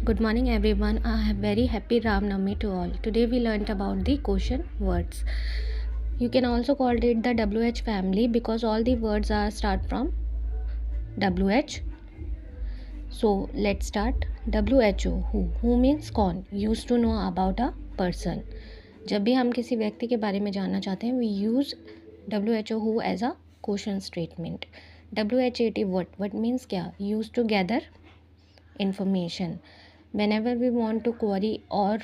Good morning everyone. I am very happy Ram Navami to all. Today we learnt about the quotient words. You can also call it the WH family because all the words are start from WH. So let's start. WHO who means कौन, used to know about a person. जब भी हम किसी व्यक्ति के बारे में जानना चाहते हैं we use WHO who as a question statement. WHAT what means क्या, used to gather information. Whenever we want to query or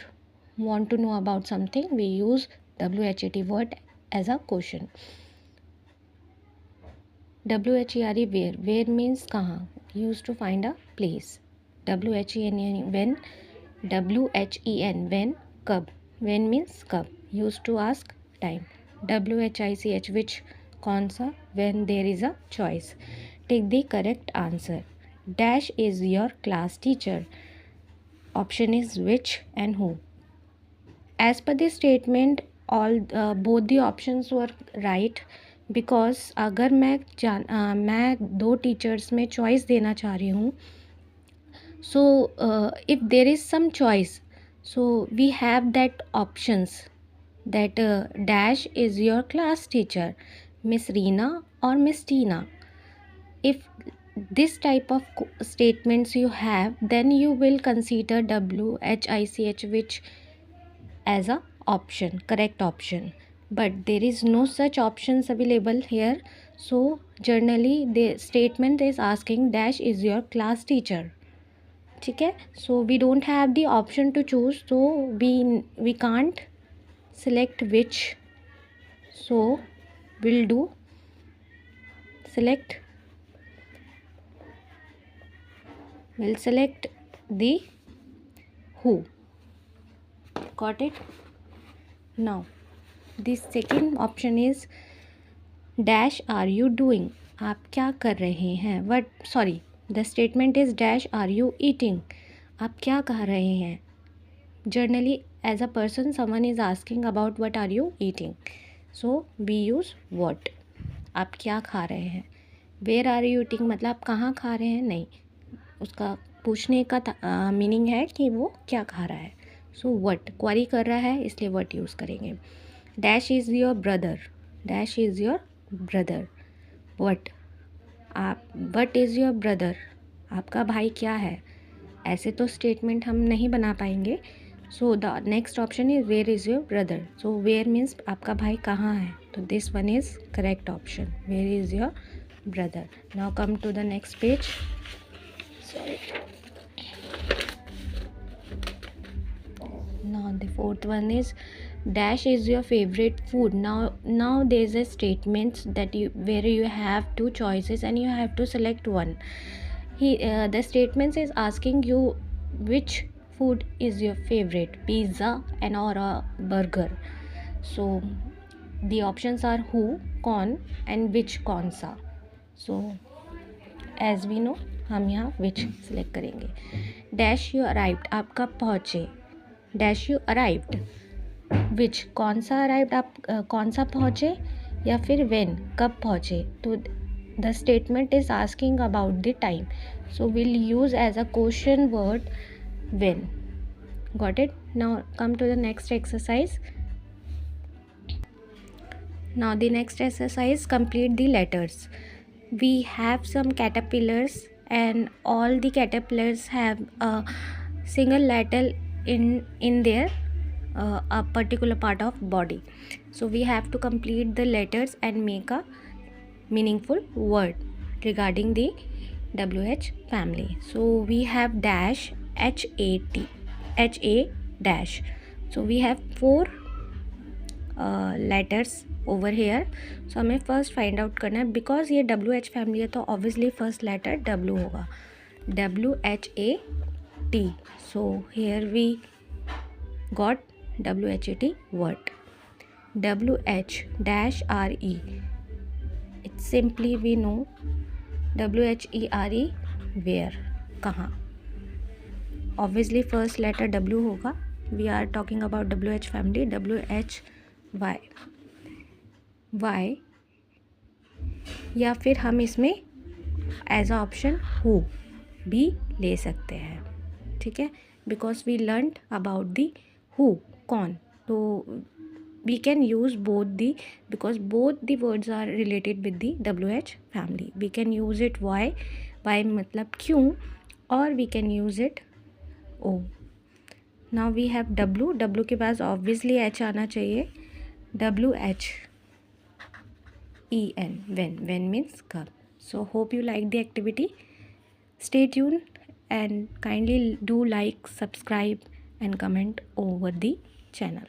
want to know about something, we use WHAT word as a question. WHERE where means कहाँ, used to find a place. WHEN when. WHEN कब, when means कब, used to ask time. WHICH which, कौन सा, when there is a choice. Take the correct answer. Dash is your class teacher. Option is which and who. As per the statement, all both the options were right because अगर मैं दो teachers में choice देना चाह रही हूँ, so if there is some choice, so we have that options that dash is your class teacher, Miss Reena or Miss Tina. If this type of statements you have, then you will consider WHICH which as a option, correct option. But there is no such options available here, so generally the statement is asking dash is your class teacher. ठीक है, so we don't have the option to choose, so we can't select which, so we'll do select, we'll select the who. Got it? Now the second option is dash are you doing, आप क्या कर रहे हैं. The statement is dash are you eating, आप क्या खा रहे हैं. Generally as a person someone is asking about what are you eating, so we use what, आप क्या खा रहे हैं. Where are you eating मतलब आप कहाँ खा रहे हैं, नहीं, उसका पूछने का मीनिंग है कि वो क्या खा रहा है. सो वट, क्वारी कर रहा है इसलिए वट यूज़ करेंगे. Dash is your brother, dash is your brother. What, आप वट इज़ योर ब्रदर, आपका भाई क्या है. ऐसे तो स्टेटमेंट हम नहीं बना पाएंगे. So the next option is where is your brother. So where means आपका भाई कहाँ है, तो this one is correct option, where is your brother. Now come to the next page. Sorry. Now the fourth one is dash is your favorite food. Now there is a statement that where you have two choices and you have to select one. The statement is asking you which food is your favorite, pizza and or a burger. So the options are who, कौन and which, कौन सा. So as we know हम यहाँ विच select करेंगे. Dash you arrived, आप कब पहुँचे. Dash you arrived विच, कौन सा अराइव्ड, आप कौन सा पहुँचे, या फिर व्हेन, कब पहुँचे. तो the statement is asking about the time, so will use as a question word when. Got it. Now come to the next exercise. Now the next exercise, complete the letters. We have some caterpillars and all the caterpillars have a single letter in their a particular part of body. So we have to complete the letters and make a meaningful word regarding the WH family. So we have dash, HA dash. So we have four letters over here. So हमें first find out करना है. Because ये WH family है तो obviously first letter W होगा, WHAT. So here we got WHAT word. WH dash RE, it's simply we know WHERE where, कहाँ. Obviously first letter W होगा. We are talking about WH family. Why, या फिर हम इसमें as a option who भी ले सकते हैं. ठीक है, because we learn about the who, कौन, तो we can use both the, because both the words are related with the WH family. We can use it why मतलब क्यों, or we can use it O. Now we have W के पास obviously H आना चाहिए, WH EN, when means कब. So hope you like the activity. Stay tuned and kindly do like, subscribe and comment over the channel.